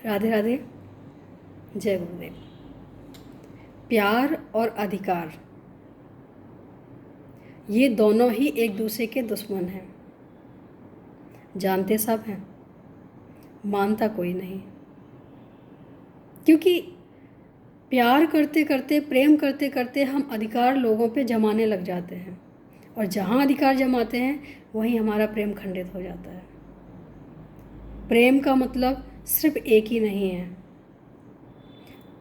राधे राधे। जय गुरुदेव। प्यार और अधिकार, ये दोनों ही एक दूसरे के दुश्मन हैं। जानते सब हैं, मानता कोई नहीं। क्योंकि प्यार करते करते, प्रेम करते करते हम अधिकार लोगों पे जमाने लग जाते हैं, और जहाँ अधिकार जमाते हैं वहीं हमारा प्रेम खंडित हो जाता है। प्रेम का मतलब सिर्फ एक ही नहीं है।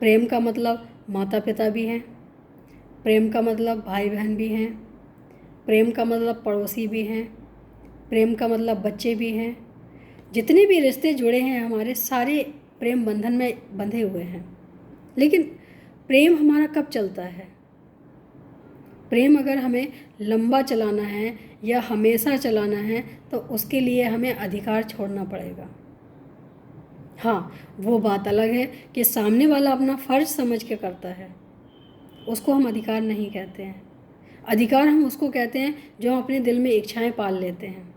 प्रेम का मतलब माता पिता भी हैं, प्रेम का मतलब भाई बहन भी हैं, प्रेम का मतलब पड़ोसी भी हैं, प्रेम का मतलब बच्चे भी हैं। जितने भी रिश्ते जुड़े हैं हमारे, सारे प्रेम बंधन में बंधे हुए हैं। लेकिन प्रेम हमारा कब चलता है? प्रेम अगर हमें लंबा चलाना है या हमेशा चलाना है तो उसके लिए हमें अधिकार छोड़ना पड़ेगा। हाँ, वो बात अलग है कि सामने वाला अपना फ़र्ज समझ के करता है, उसको हम अधिकार नहीं कहते हैं। अधिकार हम उसको कहते हैं जो हम अपने दिल में इच्छाएं पाल लेते हैं,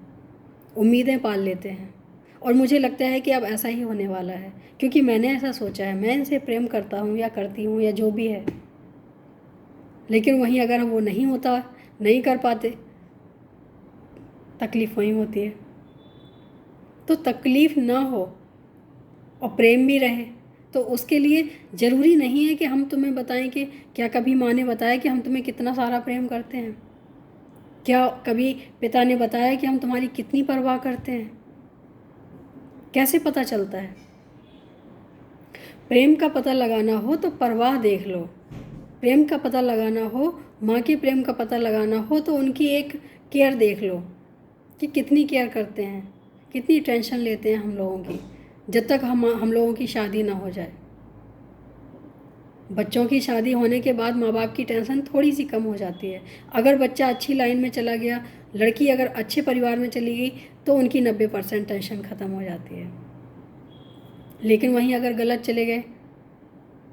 उम्मीदें पाल लेते हैं। और मुझे लगता है कि अब ऐसा ही होने वाला है, क्योंकि मैंने ऐसा सोचा है, मैं इनसे प्रेम करता हूँ या करती हूँ या जो भी है। लेकिन वहीं अगर हम वो नहीं होता, नहीं कर पाते, तकलीफ़ वहीं होती है। तो तकलीफ़ ना हो और प्रेम भी रहे, तो उसके लिए ज़रूरी नहीं है कि हम तुम्हें बताएं कि क्या कभी माँ ने बताया कि हम तुम्हें कितना सारा प्रेम करते हैं? क्या कभी पिता ने बताया कि हम तुम्हारी कितनी परवाह करते हैं? कैसे पता चलता है? प्रेम का पता लगाना हो तो परवाह देख लो। प्रेम का पता लगाना हो, माँ के प्रेम का पता लगाना हो तो उनकी एक केयर देख लो कि कितनी केयर करते हैं, कितनी टेंशन लेते हैं हम लोगों की, जब तक हम लोगों की शादी ना हो जाए। बच्चों की शादी होने के बाद माँ बाप की टेंशन थोड़ी सी कम हो जाती है। अगर बच्चा अच्छी लाइन में चला गया, लड़की अगर अच्छे परिवार में चली गई, तो उनकी 90% टेंशन ख़त्म हो जाती है। लेकिन वहीं अगर गलत चले गए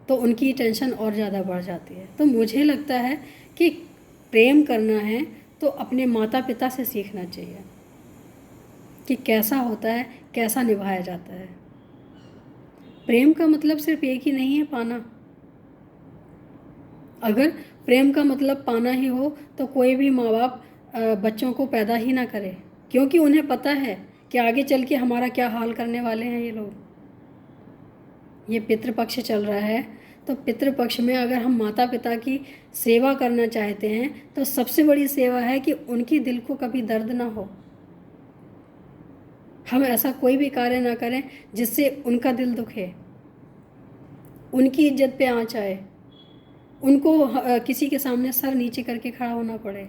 तो उनकी टेंशन और ज़्यादा बढ़ जाती है। तो मुझे लगता है कि प्रेम करना है तो अपने माता पिता से सीखना चाहिए कि कैसा होता है, कैसा निभाया जाता है। प्रेम का मतलब सिर्फ एक ही नहीं है, पाना। अगर प्रेम का मतलब पाना ही हो तो कोई भी माँ बाप बच्चों को पैदा ही ना करे, क्योंकि उन्हें पता है कि आगे चल के हमारा क्या हाल करने वाले हैं ये लोग। ये पितृपक्ष चल रहा है, तो पितृपक्ष में अगर हम माता पिता की सेवा करना चाहते हैं तो सबसे बड़ी सेवा है कि उनके दिल को कभी दर्द ना हो। हम ऐसा कोई भी कार्य ना करें जिससे उनका दिल दुखे, उनकी इज्जत पे आँच आए, उनको किसी के सामने सर नीचे करके खड़ा होना पड़े।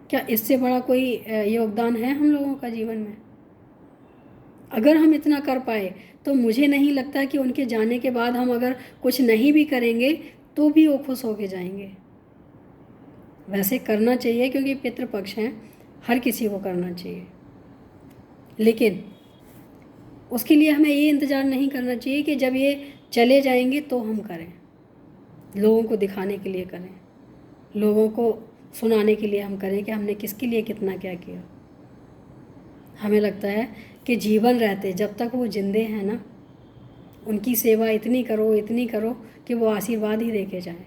क्या इससे बड़ा कोई योगदान है हम लोगों का जीवन में? अगर हम इतना कर पाए तो मुझे नहीं लगता कि उनके जाने के बाद हम अगर कुछ नहीं भी करेंगे तो भी वो खुश होके जाएंगे। वैसे करना चाहिए क्योंकि पितृपक्ष हैं, हर किसी को करना चाहिए। लेकिन उसके लिए हमें ये इंतज़ार नहीं करना चाहिए कि जब ये चले जाएंगे तो हम करें, लोगों को दिखाने के लिए करें, लोगों को सुनाने के लिए हम करें कि हमने किसके लिए कितना क्या किया। हमें लगता है कि जीवन रहते जब तक वो जिंदे हैं ना, उनकी सेवा इतनी करो कि वो आशीर्वाद ही देके जाएं।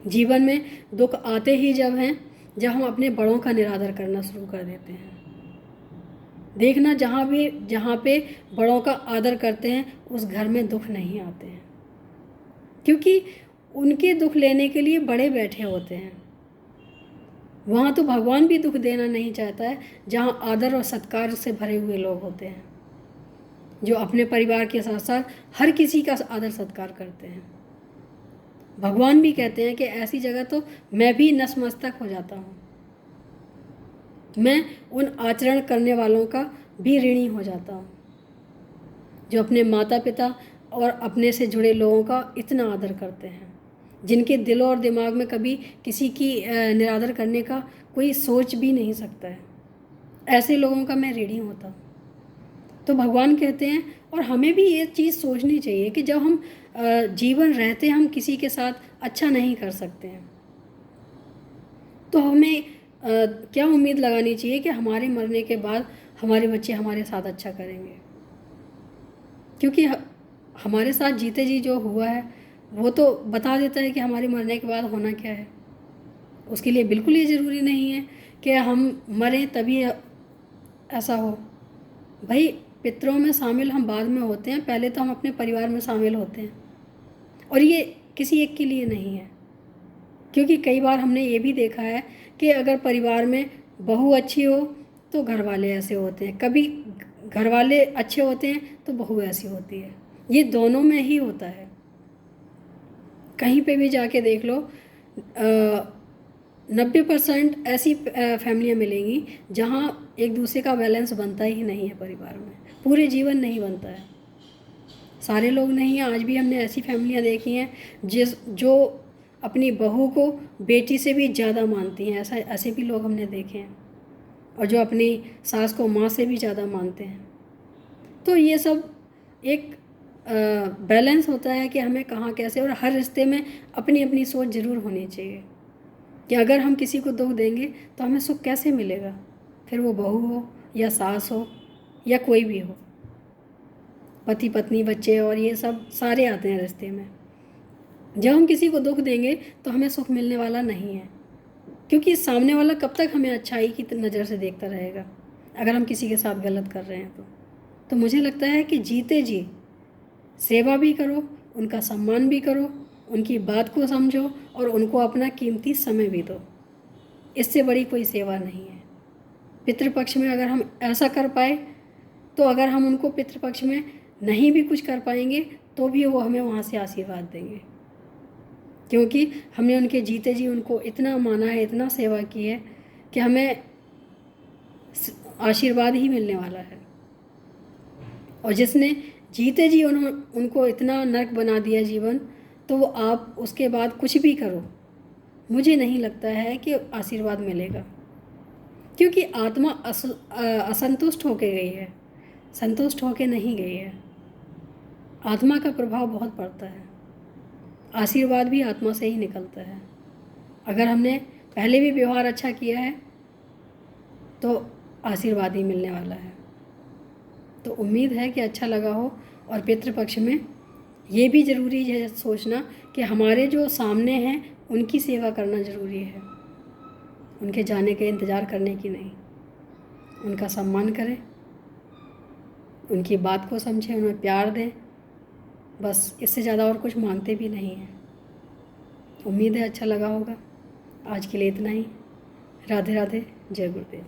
जीवन में दुख आते ही जब हैं, जब हम अपने बड़ों का निरादर करना शुरू कर देते हैं। देखना, जहाँ पे बड़ों का आदर करते हैं उस घर में दुख नहीं आते हैं, क्योंकि उनके दुख लेने के लिए बड़े बैठे होते हैं। वहाँ तो भगवान भी दुख देना नहीं चाहता है, जहाँ आदर और सत्कार से भरे हुए लोग होते हैं, जो अपने परिवार के साथ साथ हर किसी का आदर सत्कार करते हैं। भगवान भी कहते हैं कि ऐसी जगह तो मैं भी नतमस्तक हो जाता हूँ, मैं उन आचरण करने वालों का भी ऋणी हो जाता हूँ जो अपने माता पिता और अपने से जुड़े लोगों का इतना आदर करते हैं, जिनके दिल और दिमाग में कभी किसी की निरादर करने का कोई सोच भी नहीं सकता है। ऐसे लोगों का मैं ऋणी होता हूँ। तो भगवान कहते हैं, और हमें भी ये चीज़ सोचनी चाहिए कि जब हम जीवन रहते हम किसी के साथ अच्छा नहीं कर सकते हैं तो हमें क्या उम्मीद लगानी चाहिए कि हमारे मरने के बाद हमारे बच्चे हमारे साथ अच्छा करेंगे। क्योंकि हमारे साथ जीते जी जो हुआ है वो तो बता देता है कि हमारे मरने के बाद होना क्या है। उसके लिए बिल्कुल ये ज़रूरी नहीं है कि हम मरें तभी ऐसा हो। भाई, पितरों में शामिल हम बाद में होते हैं, पहले तो हम अपने परिवार में शामिल होते हैं। और ये किसी एक के लिए नहीं है, क्योंकि कई बार हमने ये भी देखा है कि अगर परिवार में बहू अच्छी हो तो घर वाले ऐसे होते हैं, कभी घर वाले अच्छे होते हैं तो बहू ऐसी होती है। ये दोनों में ही होता है। कहीं पे भी जाके देख लो, 90% ऐसी फैमिलियाँ मिलेंगी जहाँ एक दूसरे का बैलेंस बनता ही नहीं है। परिवार में पूरे जीवन नहीं बनता है। सारे लोग नहीं हैं, आज भी हमने ऐसी फैमिलियाँ देखी हैं जो अपनी बहू को बेटी से भी ज़्यादा मानती हैं। ऐसे भी लोग हमने देखे हैं, और जो अपनी सास को माँ से भी ज़्यादा मानते हैं। तो ये सब एक बैलेंस होता है कि हमें कहाँ कैसे, और हर रिश्ते में अपनी अपनी सोच ज़रूर होनी चाहिए कि अगर हम किसी को दुख देंगे तो हमें सुख कैसे मिलेगा, फिर वो बहू हो या सास हो या कोई भी हो, पति पत्नी बच्चे और ये सब सारे आते हैं रिश्ते में। जब हम किसी को दुख देंगे तो हमें सुख मिलने वाला नहीं है, क्योंकि सामने वाला कब तक हमें अच्छाई की नज़र से देखता रहेगा अगर हम किसी के साथ गलत कर रहे हैं तो मुझे लगता है कि जीते जी सेवा भी करो, उनका सम्मान भी करो, उनकी बात को समझो और उनको अपना कीमती समय भी दो। इससे बड़ी कोई सेवा नहीं है। पितृपक्ष में अगर हम ऐसा कर पाए तो अगर हम उनको पितृपक्ष में नहीं भी कुछ कर पाएंगे तो भी वो हमें वहाँ से आशीर्वाद देंगे, क्योंकि हमने उनके जीते जी उनको इतना माना है, इतना सेवा की है कि हमें आशीर्वाद ही मिलने वाला है। और जिसने जीते जी उनको इतना नर्क बना दिया जीवन, तो वो आप उसके बाद कुछ भी करो, मुझे नहीं लगता है कि आशीर्वाद मिलेगा, क्योंकि आत्मा असंतुष्ट होके गई है, संतुष्ट होके नहीं गई है। आत्मा का प्रभाव बहुत पड़ता है, आशीर्वाद भी आत्मा से ही निकलता है। अगर हमने पहले भी व्यवहार अच्छा किया है तो आशीर्वाद ही मिलने वाला है। तो उम्मीद है कि अच्छा लगा हो। और पितृपक्ष में ये भी ज़रूरी है सोचना कि हमारे जो सामने हैं उनकी सेवा करना ज़रूरी है, उनके जाने के इंतज़ार करने की नहीं। उनका सम्मान करें, उनकी बात को समझें, उन्हें प्यार दें, बस इससे ज़्यादा और कुछ मांगते भी नहीं हैं। उम्मीद है अच्छा लगा होगा। आज के लिए इतना ही। राधे राधे, जय गुरुदेव।